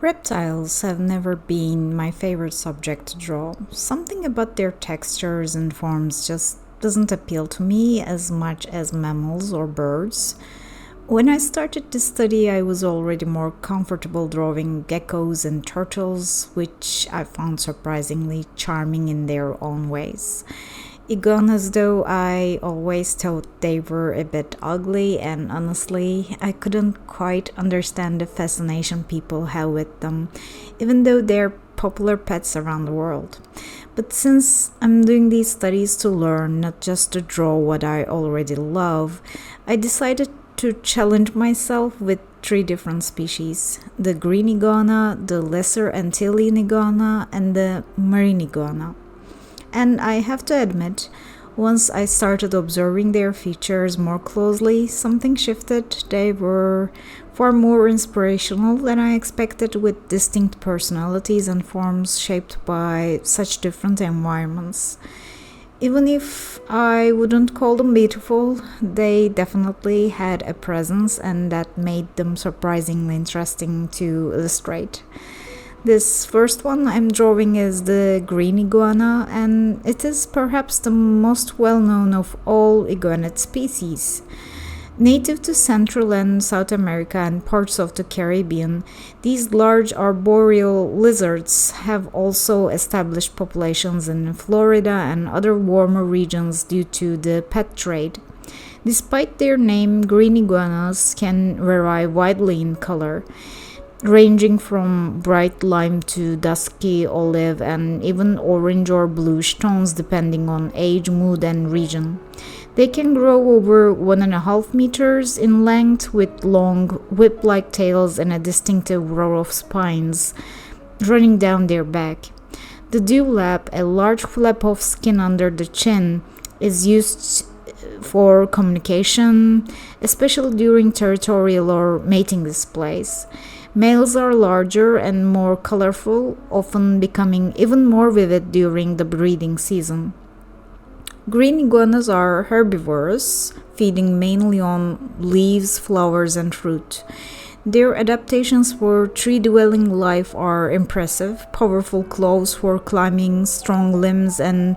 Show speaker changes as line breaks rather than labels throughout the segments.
Reptiles have never been my favorite subject to draw. Something about their textures and forms just doesn't appeal to me as much as mammals or birds. When I started to study, I was already more comfortable drawing geckos and turtles, which I found surprisingly charming in their own ways. Iguanas, though, I always thought they were a bit ugly, and honestly, I couldn't quite understand the fascination people have with them, even though they're popular pets around the world. But since I'm doing these studies to learn, not just to draw what I already love, I decided to challenge myself with three different species: the green iguana, the lesser Antillean iguana, and the marine iguana. And I have to admit, once I started observing their features more closely, something shifted. They were far more inspirational than I expected, with distinct personalities and forms shaped by such different environments. Even if I wouldn't call them beautiful, they definitely had a presence, and that made them surprisingly interesting to illustrate. This first one I'm drawing is the green iguana, and it is perhaps the most well known of all iguanid species. Native to Central and South America and parts of the Caribbean, these large arboreal lizards have also established populations in Florida and other warmer regions due to the pet trade. Despite their name, green iguanas can vary widely in color, ranging from bright lime to dusky olive and even orange or bluish tones depending on age, mood, and region. They can grow over 1.5 meters in length with long whip-like tails and a distinctive row of spines running down their back. The dewlap, a large flap of skin under the chin, is used for communication, especially during territorial or mating displays. Males are larger and more colorful, often becoming even more vivid during the breeding season. Green iguanas are herbivorous, feeding mainly on leaves, flowers, and fruit. Their adaptations for tree-dwelling life are impressive: powerful claws for climbing, strong limbs, and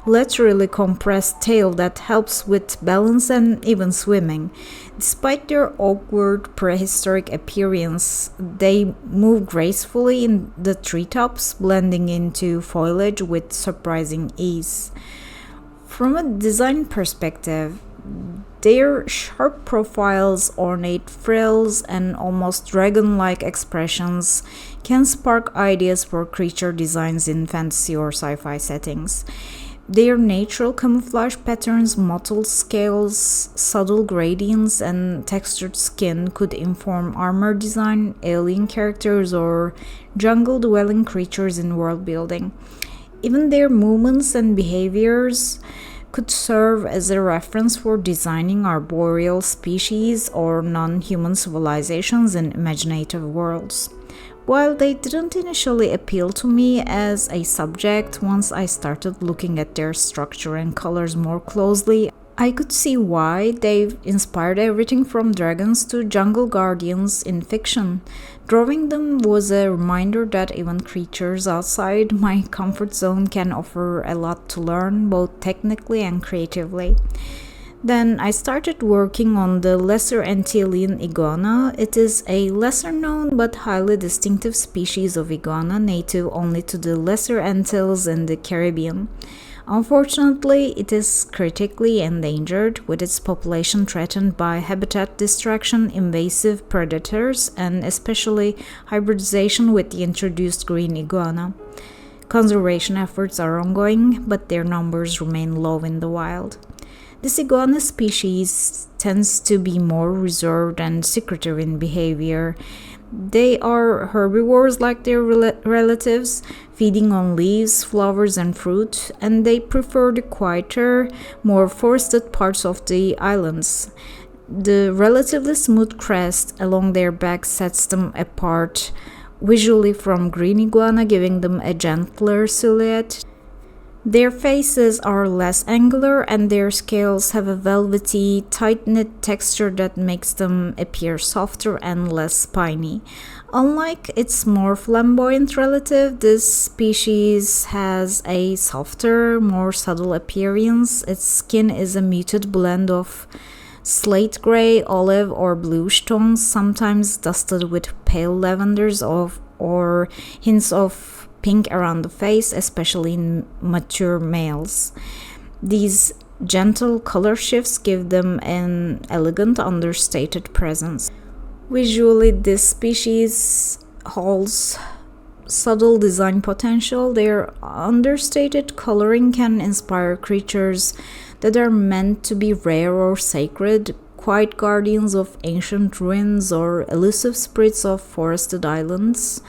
laterally compressed tail that helps with balance and even swimming. Despite their awkward prehistoric appearance, they move gracefully in the treetops, blending into foliage with surprising ease. From a design perspective, their sharp profiles, ornate frills, and almost dragon-like expressions can spark ideas for creature designs in fantasy or sci-fi settings. Their natural camouflage patterns, mottled scales, subtle gradients, and textured skin could inform armor design, alien characters, or jungle-dwelling creatures in world building. Even their movements and behaviors could serve as a reference for designing arboreal species or non-human civilizations in imaginative worlds. While they didn't initially appeal to me as a subject, once I started looking at their structure and colors more closely, I could see why they've inspired everything from dragons to jungle guardians in fiction. Drawing them was a reminder that even creatures outside my comfort zone can offer a lot to learn, both technically and creatively. Then I started working on the Lesser Antillean iguana. It is a lesser known but highly distinctive species of iguana native only to the Lesser Antilles in the Caribbean. Unfortunately, it is critically endangered, with its population threatened by habitat destruction, invasive predators, and especially hybridization with the introduced green iguana. Conservation efforts are ongoing, but their numbers remain low in the wild. This iguana species tends to be more reserved and secretive in behavior. They are herbivores like their relatives, feeding on leaves, flowers, and fruit, and they prefer the quieter, more forested parts of the islands. The relatively smooth crest along their back sets them apart visually from green iguana, giving them a gentler silhouette. Their faces are less angular and their scales have a velvety, tight-knit texture that makes them appear softer and less spiny. Unlike its more flamboyant relative, this species has a softer, more subtle appearance. Its skin is a muted blend of slate gray, olive, or bluish tones, sometimes dusted with pale lavenders or hints of pink around the face, especially in mature males. These gentle color shifts give them an elegant, understated presence. Visually, this species holds subtle design potential. Their understated coloring can inspire creatures that are meant to be rare or sacred, quiet guardians of ancient ruins or elusive spirits of forested islands.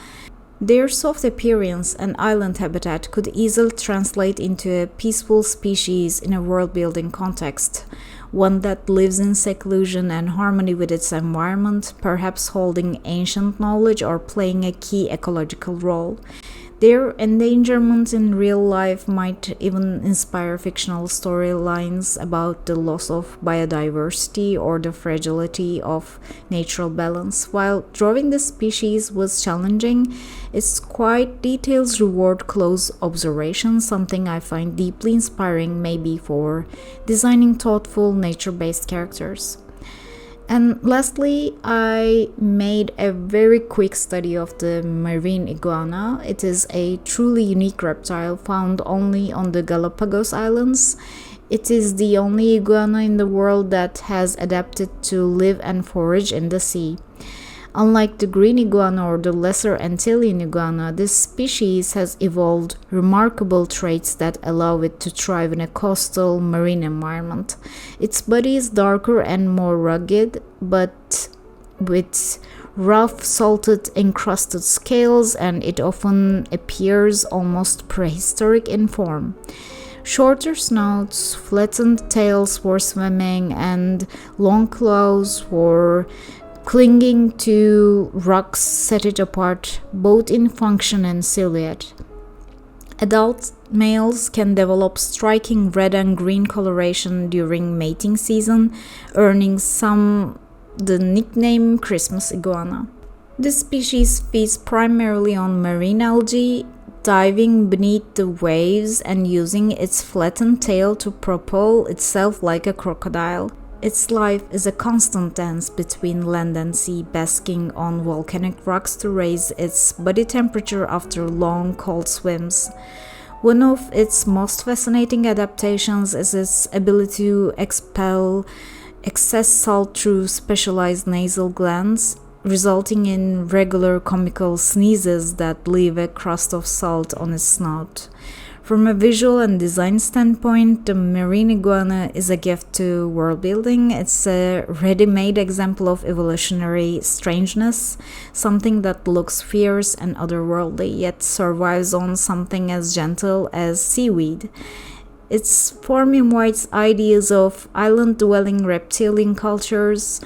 Their soft appearance and island habitat could easily translate into a peaceful species in a world building context, one that lives in seclusion and harmony with its environment, perhaps holding ancient knowledge or playing a key ecological role. Their endangerment in real life might even inspire fictional storylines about the loss of biodiversity or the fragility of natural balance. While drawing the species was challenging, its quiet details reward close observation, something I find deeply inspiring maybe for designing thoughtful nature-based characters. And lastly, I made a very quick study of the marine iguana. It is a truly unique reptile found only on the Galapagos Islands. It is the only iguana in the world that has adapted to live and forage in the sea. Unlike the green iguana or the Lesser Antillean iguana, this species has evolved remarkable traits that allow it to thrive in a coastal marine environment. Its body is darker and more rugged, but with rough, salted, encrusted scales, and it often appears almost prehistoric in form. Shorter snouts, flattened tails for swimming, and long claws for clinging to rocks set it apart both in function and silhouette. Adult males can develop striking red and green coloration during mating season, earning some the nickname Christmas iguana. This species feeds primarily on marine algae, diving beneath the waves and using its flattened tail to propel itself like a crocodile. Its life is a constant dance between land and sea, basking on volcanic rocks to raise its body temperature after long, cold swims. One of its most fascinating adaptations is its ability to expel excess salt through specialized nasal glands, resulting in regular comical sneezes that leave a crust of salt on its snout. From a visual and design standpoint, the marine iguana is a gift to world building. It's a ready-made example of evolutionary strangeness, something that looks fierce and otherworldly, yet survives on something as gentle as seaweed. Its form invites ideas of island-dwelling reptilian cultures,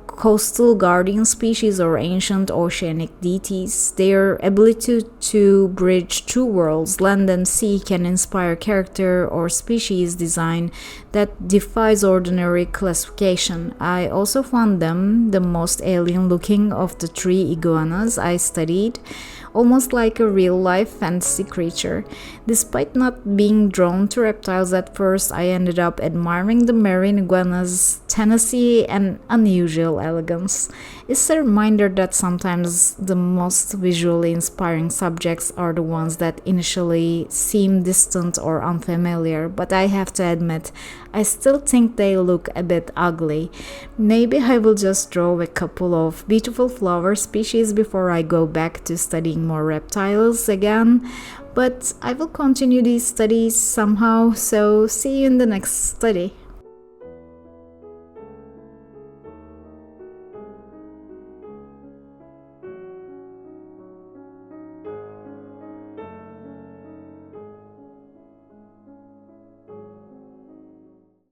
coastal guardian species, or ancient oceanic deities. Their ability to bridge two worlds, land and sea, can inspire character or species design that defies ordinary classification. I also found them the most alien looking of the three iguanas I studied, almost like a real-life fantasy creature. Despite not being drawn to reptiles at first, I ended up admiring the marine iguana's tenacity and unusual elegance. It's a reminder that sometimes the most visually inspiring subjects are the ones that initially seem distant or unfamiliar, but I have to admit, I still think they look a bit ugly. Maybe I will just draw a couple of beautiful flower species before I go back to studying more reptiles again, but I will continue these studies somehow, so see you in the next study.